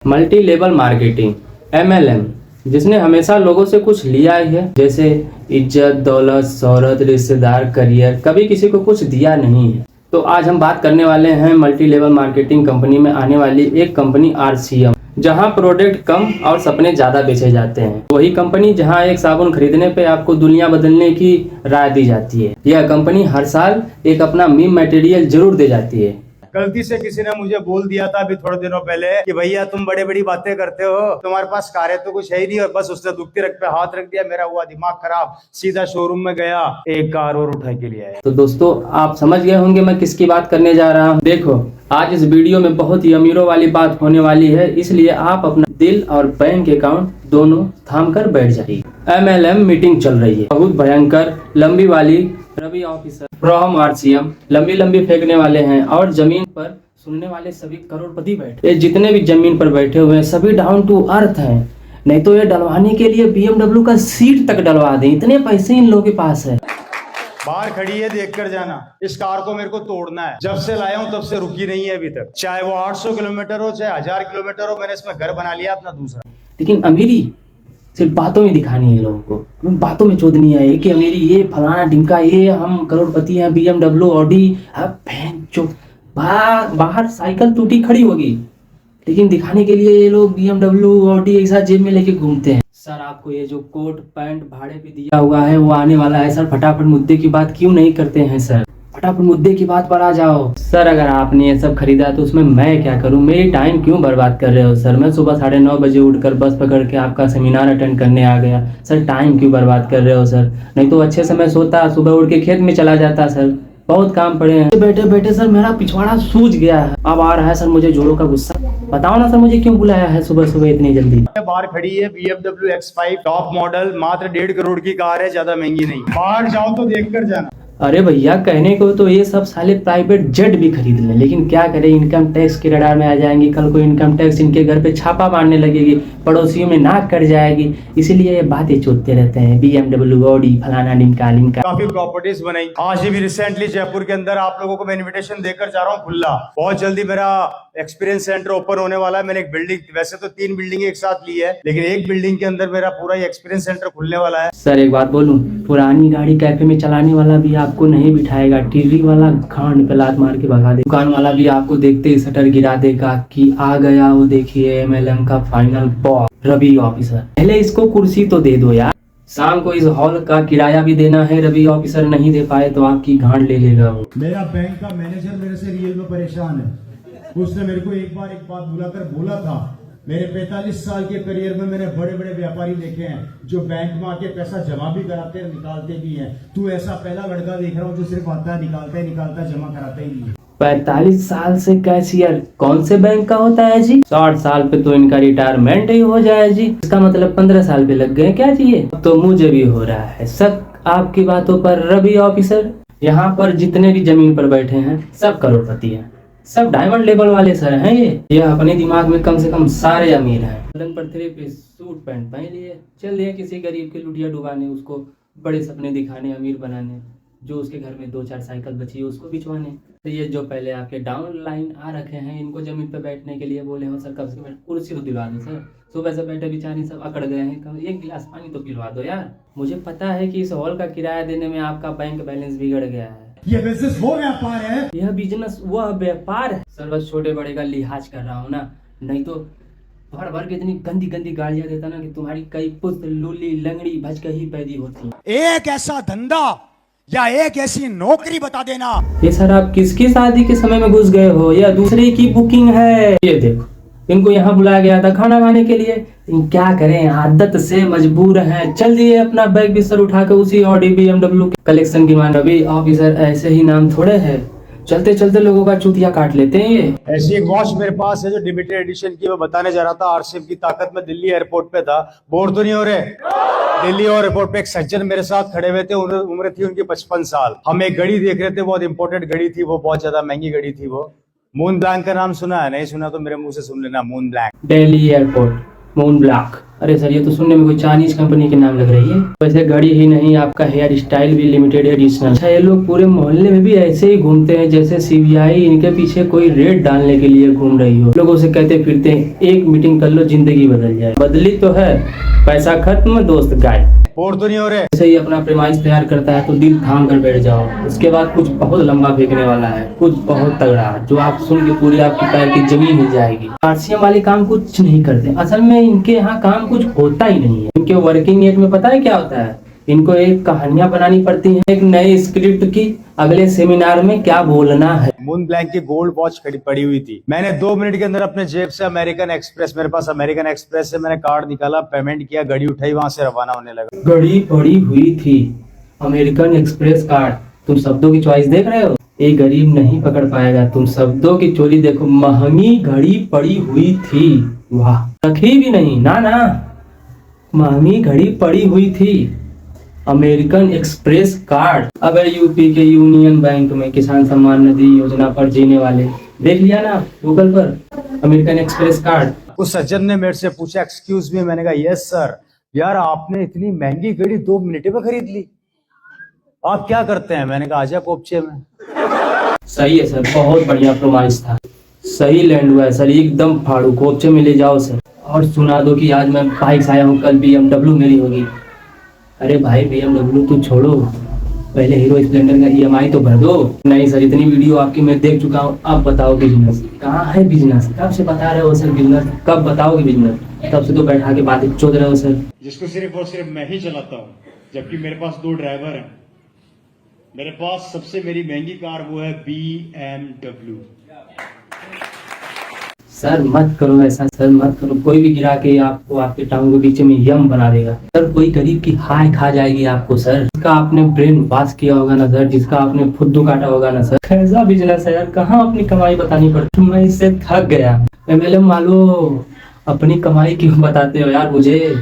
Multi level marketing MLM, जिसने हमेशा लोगों से कुछ लिया ही है, जैसे इज्जत, दौलत, शोहरत, रिश्तेदार, करियर, कभी किसी को कुछ दिया नहीं है। तो आज हम बात करने वाले हैं मल्टी लेवल मार्केटिंग कंपनी में आने वाली एक कंपनी RCM, जहां प्रोडक्ट कम और सपने ज्यादा बेचे जाते हैं। वही कंपनी जहां एक साबुन खरीदने पे आपको दुनिया बदलने की राय दी जाती है। यह कंपनी हर साल एक अपना मीम मटेरियल जरूर दे जाती है। गलती से किसी ने मुझे बोल दिया था अभी थोड़े दिनों पहले कि भैया तुम बड़ी बड़ी बातें करते हो, तुम्हारे पास कार है तो कुछ है ही नहीं, और बस उसने दुखती रख पे हाथ रख दिया। मेरा हुआ दिमाग खराब, सीधा शोरूम में गया, एक कार और उठा के लिया है। तो दोस्तों, आप समझ गए होंगे मैं किसकी बात करने जा रहा हूँ। देखो, आज इस वीडियो में बहुत ही अमीरों वाली बात होने वाली है, इसलिए आप अपना दिल और बैंक अकाउंट दोनों थाम कर बैठ जाइए। MLM मीटिंग चल रही है, बहुत भयंकर, लंबी वाली। रवि ऑफिसर फ्रॉम RCM लंबी लंबी फेंकने वाले हैं और जमीन पर सुनने वाले सभी करोड़पति बैठे। ये जितने भी जमीन पर बैठे हुए हैं सभी डाउन टू अर्थ हैं। नहीं तो ये डलवाने के लिए BMW का सीट तक डलवा दें, इतने पैसे इन लोगों के पास है। बाहर खड़ी है, देख कर जाना। इस कार को मेरे को तोड़ना है, जब से लाया हूं तब से रुकी नहीं है अभी तक। चाहे वो 800 किलोमीटर हो, चाहे 1000 किलोमीटर हो, मैंने इसमें घर बना लिया अपना दूसरा। लेकिन अमीरी सिर्फ बातों में दिखानी है लोगों को, बातों में चोदनी है कि अमीरी ये फलाना ढिमका, ये हम करोड़पति हैं, BMW ऑडी। बाहर साइकिल टूटी खड़ी होगी, लेकिन दिखाने के लिए ये लोग BMW ऑडी एक साथ जेब में लेके घूमते हैं। सर, आपको ये जो कोट पैंट भाड़े पे दिया हुआ है वो आने वाला है। सर, फटाफट मुद्दे की बात क्यों नहीं करते हैं सर? फटाफट मुद्दे की बात पर आ जाओ। सर, अगर आपने ये सब खरीदा तो उसमें मैं क्या करूं? मेरी टाइम क्यों बर्बाद कर रहे हो सर? मैं सुबह 9:30 बजे उठकर बस पकड़ के आपका सेमिनार अटेंड करने आ गया। सर, टाइम क्यों बर्बाद कर रहे हो सर? नहीं तो अच्छे से मैं सोता, सुबह उठ के खेत में चला जाता सर। बहुत काम पड़े हैं। बैठे बैठे सर मेरा पिछवाड़ा सूज गया है। अब आ रहा है सर मुझे जोरों का गुस्सा। बताओ ना सर, मुझे क्यों बुलाया है सुबह सुबह इतनी जल्दी? बाहर खड़ी है BMW X5 टॉप मॉडल, मात्र 1.5 करोड़ की कार है, ज्यादा महंगी नहीं। बाहर जाओ तो देख कर जाना। अरे भैया, कहने को तो ये सब साले प्राइवेट जेट भी खरीद लें, लेकिन क्या करें, इनकम टैक्स के रडार में आ जाएंगी। कल को इनकम टैक्स इनके घर पे छापा मारने लगेगी, पड़ोसियों में नाक कट जाएगी। इसीलिए ये बातें चोदते रहते हैं, BMW ऑडी फलाना ढिमका लिमका। काफी प्रॉपर्टीज बनाई। आज भी रिसेंटली जयपुर के अंदर आप लोगों को मैं इन्विटेशन देकर जा रहा हूँ खुला। बहुत जल्दी मेरा एक्सपीरियंस सेंटर ओपन होने वाला है। मैंने एक बिल्डिंग, वैसे तो 3 बिल्डिंग एक साथ ली है, लेकिन एक बिल्डिंग के अंदर मेरा पूरा एक्सपीरियंस सेंटर खुलने वाला है। सर, एक बात बोलूं, पुरानी गाड़ी कैफे में चलाने वाला भी आपको नहीं बिठाएगा, टीवी वाला खांड पे लात मार के भगा दे। दुकान वाला भी आपको देखते ही शटर गिरा देगा कि आ गया वो देखिए MLM का फाइनल बॉस रवि ऑफिसर। पहले इसको कुर्सी तो दे दो यार। शाम को इस हॉल का किराया भी देना है। रवि ऑफिसर नहीं दे पाए तो आपकी गांड ले लेगा वो। मेरा बैंक का मैनेजर मेरे से रियल में परेशान है। उसने मेरे को एक बात बुलाकर बोला था, मेरे 45 साल के करियर में मैंने बड़े बड़े व्यापारी देखे हैं जो बैंक में आके पैसा जमा भी कराते हैं, निकालते भी हैं। तू ऐसा पहला लड़का देख रहा हूँ जो सिर्फ आता है, निकालता है, जमा कराता ही नहीं है। 45 साल से कैशियर कौन से बैंक का होता है जी? 60 साल पे तो इनका रिटायरमेंट ही हो जाए जी। इसका मतलब 15 साल पे लग गए क्या जी? ये तो मुझे भी हो रहा है शक आपकी बातों पर रवि ऑफिसर। यहाँ पर जितने भी जमीन पर बैठे हैं सब करोड़पति हैं, सब डायमंड लेवल वाले सर हैं। ये अपने दिमाग में कम से कम सारे अमीर हैं। पलंग पर थ्री पीस सूट पैंट पहन लिए, चल दिए किसी गरीब की लुटिया डुबाने, उसको बड़े सपने दिखाने, अमीर बनाने। जो उसके घर में 2-4 साइकिल बची है उसको बिचवाने। तो ये जो पहले आपके डाउन लाइन आ रखे हैं, इनको जमीन पर बैठने के लिए बोले हो सर, कब से बैठ, कुर्सी तो दिलवा दो सर। सुबह से बैठे बेचारे सब अकड़ गए हैं, कम एक गिलास पानी तो पिलवा दो यार। मुझे पता है कि इस हॉल का किराया देने में आपका बैंक बैलेंस बिगड़ गया है। ये बिजनेस वो व्यापार है, यह बिजनेस वह व्यापार है। सर, बस छोटे बड़े का लिहाज कर रहा हूँ ना, नहीं तो भर भर के इतनी गंदी गंदी गालियां देता ना कि तुम्हारी कई पुस्त लूली लंगड़ी भजक ही पैदी होती। एक ऐसा धंधा या एक ऐसी नौकरी बता देना। ये सर, आप किसकी शादी के समय में घुस गए हो या दूसरे की बुकिंग है? ये देखो, इनको यहाँ बुलाया गया था खाना खाने के लिए, क्या करें, आदत से मजबूर हैं। चल दिए अपना बैग बिस्तर उठा के उसी ऑडी BMW कलेक्शन की मान। रवि ऑफिसर ऐसे ही नाम थोड़े है, चलते चलते लोगों का चूतिया काट लेते हैं ये। ऐसी एक वॉच मेरे पास है जो लिमिटेड एडिशन की, मैं बताने जा रहा था। RCM की ताकत में दिल्ली एयरपोर्ट पे था। बोर तो नहीं हो रहे? दिल्ली एयरपोर्ट पे एक सज्जन मेरे साथ खड़े हुए थे, उम्र थी उनकी 55 साल। हम एक घड़ी देख रहे थे, बहुत इंपोर्टेड घड़ी थी वो, बहुत ज्यादा महंगी घड़ी थी वो। मून ब्लैंक का नाम सुना है? नहीं सुना तो मेरे मुंह से सुन लेना, moon blank. Delhi airport moon black. अरे सर ये तो सुनने में कोई चाइनीज कंपनी के नाम लग रही है। वैसे घड़ी ही नहीं, आपका हेयर स्टाइल भी लिमिटेड एडिशनल। अच्छा, ये लोग पूरे मोहल्ले में भी ऐसे ही घूमते हैं जैसे सीबीआई इनके पीछे कोई रेड डालने के लिए घूम रही हो। लोगों से कहते फिरते हैं एक मीटिंग कर लो जिंदगी बदल जाए। बदली तो है, पैसा खत्म दोस्त गायब। बोर तो नहीं हो रहे? ऐसे ही अपना प्रेमाइस तैयार करता है तो दिल थाम कर बैठ जाओ। उसके बाद कुछ बहुत लंबा फेंकने वाला है, कुछ बहुत तगड़ा, जो आप सुन के पूरी आपकी पैर की जमीन हिल जाएगी। आरसीएम वाले काम कुछ नहीं करते, असल में इनके यहाँ काम कुछ होता ही नहीं है। इनके वर्किंग एज में पता है क्या होता है? इनको एक कहानियां बनानी पड़ती हैं, एक नई स्क्रिप्ट की, अगले सेमिनार में क्या बोलना है। मून ब्लैंक की गोल्ड वॉच पड़ी हुई थी। मैंने 2 मिनट के अंदर अपने जेब से अमेरिकन एक्सप्रेस, मेरे पास अमेरिकन एक्सप्रेस से मैंने कार्ड निकाला, पेमेंट किया, घड़ी उठाई, वहां से रवाना होने लगा। घड़ी पड़ी हुई थी, अमेरिकन एक्सप्रेस कार्ड। तुम शब्दों की चॉइस देख रहे हो? एक गरीब नहीं पकड़ पाएगा। तुम शब्दों की चोरी देखो। महंगी घड़ी पड़ी हुई थी, वाह। रखी भी नहीं, ना ना, महंगी घड़ी पड़ी हुई थी, अमेरिकन एक्सप्रेस कार्ड। अब यूपी के यूनियन बैंक में किसान सम्मान निधि योजना पर जीने वाले, देख लिया ना गूगल पर, अमेरिकन एक्सप्रेस कार्ड। उस सज्जन ने मेरे से पूछा एक्सक्यूज मी, मैंने कहा यस सर। यार आपने इतनी महंगी घड़ी 2 मिनट में खरीद ली, आप क्या करते हैं? मैंने कहा आजा कोपचे में। सही है सर, बहुत बढ़िया प्रोमाइस था, सही लैंड हुआ है सर, एकदम फाड़ू। कोपचे में ले जाओ सर, और सुना दो कि आज मैं बाइक से आया हूँ, कल BMW मेरी होगी। अरे भाई BMW तो छोड़ो, पहले हीरो स्प्लेंडर का EMI तो भर दो। नहीं सर, इतनी वीडियो आपकी मैं देख चुका हूँ। अब बताओ बिजनेस कहाँ है? बिजनेस कब से बता रहे हो सर? बिजनेस कब बताओगे? बिजनेस तब से तो बैठा के बातें चोद रहे हो सर। जिसको सिर्फ और सिर्फ मैं ही चलाता हूँ, जबकि मेरे पास 2 ड्राइवर हैं। मेरे पास सबसे मेरी महंगी कार वो है BMW। सर मत करो ऐसा, सर मत करो। कोई भी गिरा के आपको आपके टांगों के पीछे में यम बना देगा सर। कोई गरीब की हाय खा जाएगी आपको सर। जिसका आपने ब्रेन वॉश किया होगा ना सर, जिसका आपने फुद्दू काटा होगा ना सर। कैसा बिजनेस है यार, कहाँ अपनी कमाई बतानी पड़ती? मैं इससे थक गया। MLM वालों, अपनी कमाई क्यों बताते हो यार मुझे?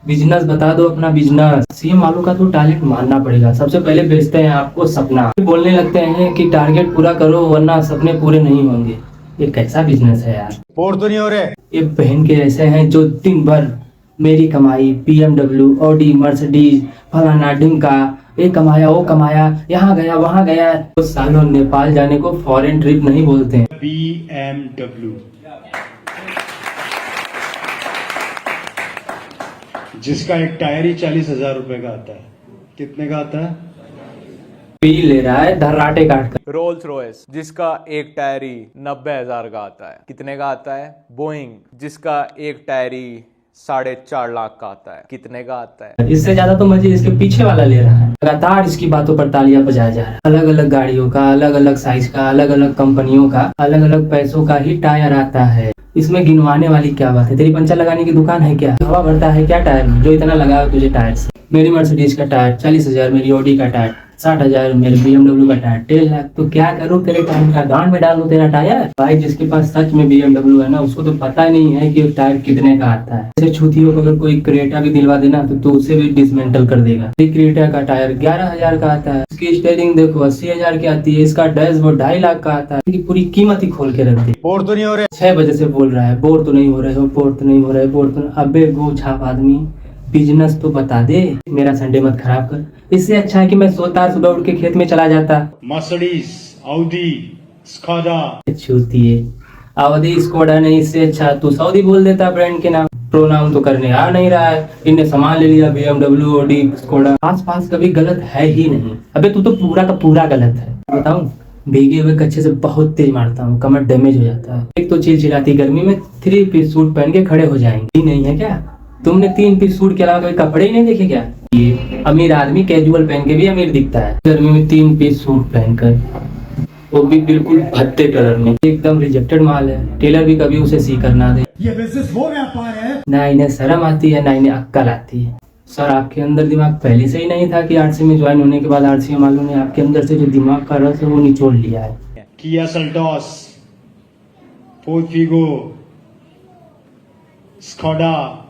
बिजनेस बता दो अपना बिजनेस। सीएम वालों का तो टैलेंट मानना पड़ेगा। सबसे पहले बेचते हैं आपको सपना, बोलने लगते हैं कि टारगेट पूरा करो वरना सपने पूरे नहीं होंगे। ये कैसा बिजनेस है यार? बोर तो नहीं हो रहे? ये बहन के ऐसे हैं जो दिन भर मेरी कमाई, BMW, ऑडी, मर्सिडीज, फलाना ढिमका, ये कमाया वो कमाया, यहाँ गया वहाँ गया। तो सालों नेपाल जाने को फॉरेन ट्रिप नहीं बोलते हैं। BMW, जिसका एक टायर ही 40,000 रुपए का आता है। कितने का आता है? पी ले रहा है धर्राटे काट कर। रोल्स रॉयस, जिसका एक टायर ही 90,000 का आता है। कितने का आता है? बोइंग, जिसका एक टायर ही 4.5 लाख का आता है। कितने का आता है? इससे ज्यादा तो मजे इसके पीछे वाला ले रहा है। लगातार इसकी बातों पर तालियां बजाया जा रहा है। अलग अलग गाड़ियों का, अलग अलग साइज का, अलग अलग कंपनियों का, अलग अलग पैसों का ही टायर आता है। इसमें गिनवाने वाली क्या बात है? तेरी पंचर लगाने की दुकान है क्या? हवा भरता है क्या टायर में जो इतना लगा तुझे टायर से? मेरी मर्सिडीज का टायर 40,000, मेरी ऑडी का टायर 60,000, मेरे BMW का टायर 1.5 लाख। तो क्या करूँ तेरे टायर का? गांड में डालूं तेरा टायर? भाई जिसके पास सच में BMW है ना, उसको तो पता ही नहीं है कि टायर कितने का आता है। ऐसे छूतियों को अगर कोई क्रेटा भी दिलवा देना तो उसे भी डिसमेंटल कर देगा। क्रेटा का टायर 11,000 का आता है। इसकी स्टीयरिंग देखो 80,000 की आती है। इसका डैशबोर्ड 2.5 लाख का आता है। इसकी पूरी कीमत ही खोल के रख दी। बोर तो नहीं हो रहे? 6 बजे से बोल रहा है बोर तो नहीं हो रहे हो, बोर तो नहीं हो रहे, बोर तो। अबे गो छाप आदमी, बिजनेस तो बता दे। मेरा संडे मत खराब कर। इससे अच्छा है कि मैं सोता सुबह उठ के खेत में चला जाता। Mercedes, Audi, Skoda. छूतिए, अवधि स्कोडा नहीं, इससे अच्छा तू सऊदी बोल देता ब्रांड के नाम। प्रोनाउन तो करने आ नहीं रहा है। इनने सामान ले लिया BMW, ऑडी, स्कोडा। आस पास कभी गलत है ही नहीं। अबे तू तो पूरा का पूरा गलत है। बताऊं, भीगे हुए कच्चे से बहुत तेज मारता हूँ, कमर डैमेज हो जाता है। एक तो चिलचिलाती गर्मी में 3 पीस सूट पहन के खड़े हो जाएंगे। नहीं है क्या? तुमने 3 पीस सूट के अलावा कभी कपड़े ही नहीं देखे क्या? ये अमीर आदमी कैजुअल पहन के भी अमीर दिखता है। गर्मी में 3 पीस सूट पहनकर, वो भी बिल्कुल भद्दे कलर में। एकदम रिजेक्टेड माल है। टेलर भी कभी उसे सी कर ना दे। ये बिजनेस वो व्यापार है ना इन्हें शर्म आती है ना इन्हें अक्कल आती है। सर आपके अंदर दिमाग पहले से ही नहीं था कि आरसीएम में ज्वाइन होने के बाद आरसीएम वालों ने आपके अंदर से जो दिमाग का रस है वो निचोड़ लिया है। Kia Seltos, Ford Figo, Skoda,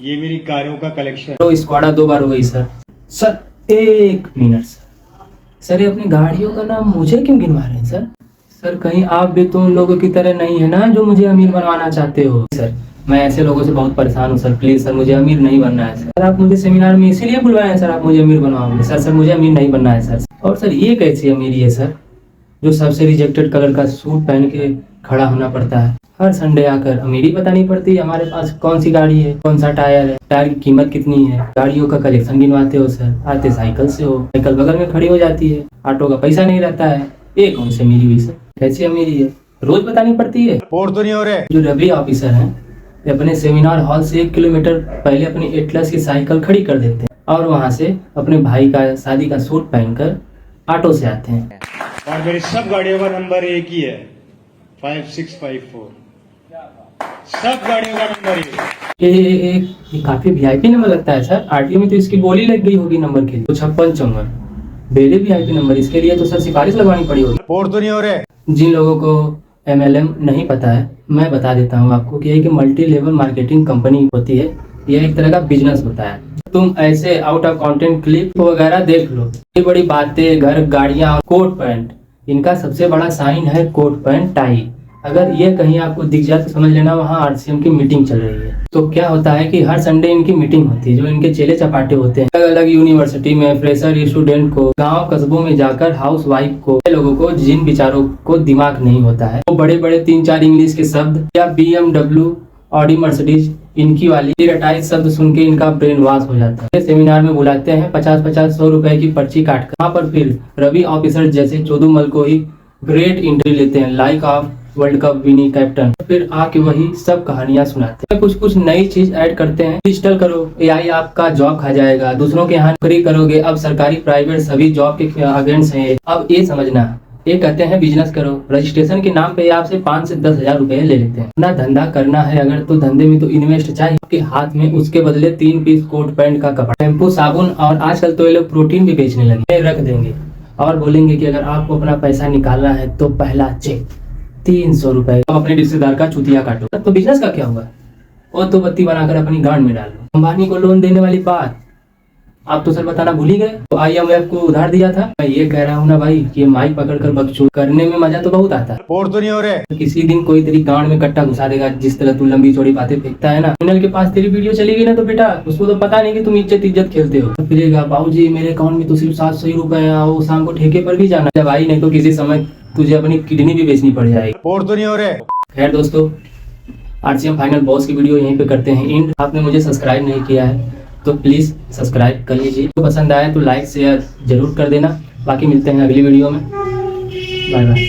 ये मेरी कारों का कलेक्शन। तो स्क्वाडा 2 बार हो गई सर। सर 1 मिनट सर, ये अपनी गाड़ियों का नाम मुझे क्यों गिनवा रहे हैं सर? सर कहीं आप भी तो उन लोगों की तरह नहीं है ना जो मुझे अमीर बनवाना चाहते हो? सर मैं ऐसे लोगों से बहुत परेशान हूँ सर। प्लीज सर, मुझे अमीर नहीं बनना है सर। आप मुझे सेमिनार में इसीलिए बुलवाए हैं सर, आप मुझे अमीर बनवाओगे सर। सर मुझे अमीर नहीं बनना है सर। और सर ये कैसी अमीरी है सर, जो सबसे रिजेक्टेड कलर का सूट पहन के खड़ा होना पड़ता है। हर संडे आकर अमीरी बतानी पड़ती है। हमारे पास कौन सी गाड़ी है, कौन सा टायर है, टायर की कीमत कितनी है, गाड़ियों का कलेक्शन गिनवाते हो सर। आते साइकिल से हो, साइकिल बगल में खड़ी हो जाती है, ऑटो का पैसा नहीं रहता है। ये कौन सी अमीरी हुई सर, कैसी अमीरी है, रोज बतानी पड़ती है। रिपोर्ट तो नहीं हो रहे। जो रबी ऑफिसर हैं, वे अपने सेमिनार हॉल से 1 किलोमीटर पहले अपनी एटलस की साइकिल खड़ी कर देते हैं और वहां से अपने भाई का शादी का सूट पहनकर ऑटो से आते हैं। और मेरी सब गाड़ियों का नंबर एक ही है, 5654। सब गाड़ियों का नंबर ये काफी वीआईपी नंबर लगता है सर। आरटीओ में तो इसकी बोली लग गई होगी नंबर के लिए। तो 5654 बेरे वीआईपी नंबर, इसके लिए तो सर सिफारिश लगवानी पड़ी होगी। रिपोर्ट तो नहीं हो रहे। जिन लोगों को MLM नहीं पता है, मैं बता देता हूँ आपको कि एक मल्टी लेवल मार्केटिंग कंपनी होती है। यह एक तरह का बिजनेस होता है। तुम ऐसे आउट ऑफ कंटेंट क्लिप वगैरह देख लो, ये बड़ी बातें, घर, गाड़ियाँ और कोट पैंट, इनका सबसे बड़ा साइन है कोट पैंट टाई। अगर ये कहीं आपको दिख जाए तो समझ लेना वहाँ RCM की मीटिंग चल रही है। तो क्या होता है कि हर संडे इनकी मीटिंग होती है। जो इनके चेले चपाटे होते हैं अलग अलग यूनिवर्सिटी में, फ्रेशर स्टूडेंट को, गांव कस्बों में जाकर हाउस वाइफ को, लोगों को जिन बेचारों को दिमाग नहीं होता है, वो बड़े बड़े 3-4 इंग्लिश के शब्द या BMW, ऑडी, मर्सिडीज, इनकी वाली रटाइज शब्द सुन के इनका ब्रेन वॉश हो जाता है। सेमिनार में बुलाते हैं 50-50-100 रुपए की पर्ची काट कर। वहाँ पर फिर रवि ऑफिसर जैसे चोदुमल को ही ग्रेट एंट्री लेते हैं, like of world cup winning captain. फिर आके वही सब कहानियां सुनाते हैं। कुछ नई चीज ऐड करते हैं। डिजिटल करो, AI आपका जॉब खा जाएगा, दूसरों के यहाँ नौकरी करोगे। अब सरकारी प्राइवेट सभी जॉब के अगेंस्ट हैं। अब ये समझना, ये कहते हैं बिजनेस करो, रजिस्ट्रेशन के नाम पे आपसे 5 से 10 हजार रुपए ले लेते हैं। अपना धंधा करना है अगर, तो धंधे में तो इन्वेस्ट चाहिए आपके हाथ में। उसके बदले 3 पीस कोट पैंट का कपड़ा, शैम्पू, साबुन और आजकल तो ये लोग प्रोटीन भी बेचने लगे, रख देंगे और बोलेंगे कि अगर आपको अपना पैसा निकालना है तो पहला चेक 300 रुपए। अब अपने रिश्तेदार का चुतिया काटो। तो बिजनेस का क्या हुआ, वो तो बत्ती बनाकर अपनी गांड में डालो। अंबानी को लोन देने वाली बात आप तो सर बताना भूल ही गए। तो IMF को उधार दिया था। मैं ये कह रहा हूँ ना भाई, कि माइक पकड़कर बकचोद करने में मजा तो बहुत आता है। रिपोर्ट तो नहीं हो रहे। तो किसी दिन कोई तेरी गांड में कट्टा घुसा देगा, जिस तरह तू लंबी चौड़ी बातें फेंकता है ना। चैनल के पास तेरी वीडियो चलेगी ना तो बेटा उसको तो पता नहीं कि तुम इज्जत खेलते हो। तो फिरेगा बाबूजी मेरे अकाउंट में तो सिर्फ 700 ही रुपए है, वो शाम को ठेके पर भी जाना जब आई, नहीं तो किसी समय तुझे अपनी किडनी भी बेचनी पड़ जाएगी। रिपोर्ट तो नहीं हो रहे। खैर दोस्तों, RCM फाइनल बॉस की वीडियो यहीं पे करते हैं एंड। आपने मुझे सब्सक्राइब नहीं किया है तो प्लीज सब्सक्राइब कर लीजिए। तो पसंद आए तो लाइक शेयर जरूर कर देना। बाकी मिलते हैं अगली वीडियो में। Bye bye.